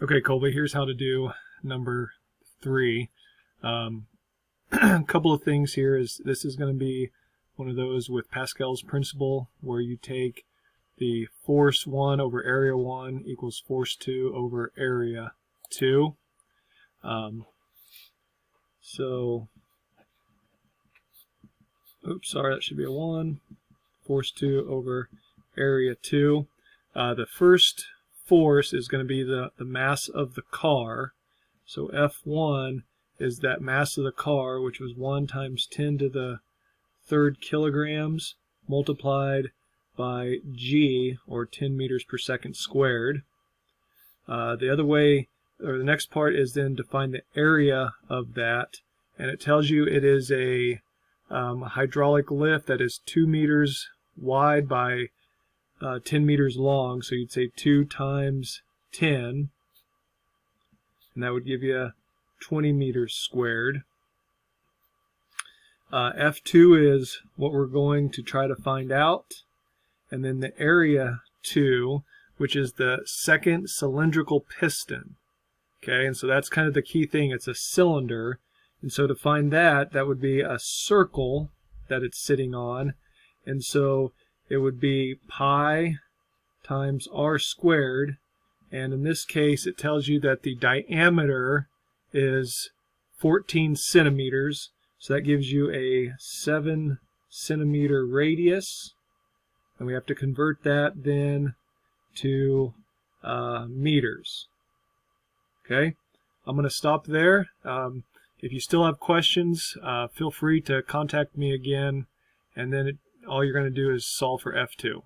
Okay, Colby, here's how to do number 3. A couple of things here is this is going to be one of those with Pascal's principle where you take the force 1 over area 1 equals force 2 over area 2. Oops, sorry, that should be a 1. Force 2 over area 2. The first force is going to be the mass of the car. So F1 is that mass of the car, which was 1 times 10 to the 3rd kilograms multiplied by g, or 10 meters per second squared. The other way, or the next part, is then to find the area of that, and it tells you it is a hydraulic lift that is 2 meters wide by 10 meters long, so you'd say 2 times 10, and that would give you 20 meters squared. F2 is what we're going to try to find out, and then the area 2, which is the second cylindrical piston. Okay, and so that's kind of the key thing. It's a cylinder, and so to find that, that would be a circle that it's sitting on, and so it would be pi times r squared, and in this case it tells you that the diameter is 14 centimeters, so that gives you a 7 centimeter radius, and we have to convert that then to meters. Okay, I'm going to stop there. If you still have questions, feel free to contact me again, and then all you're going to do is solve for F2.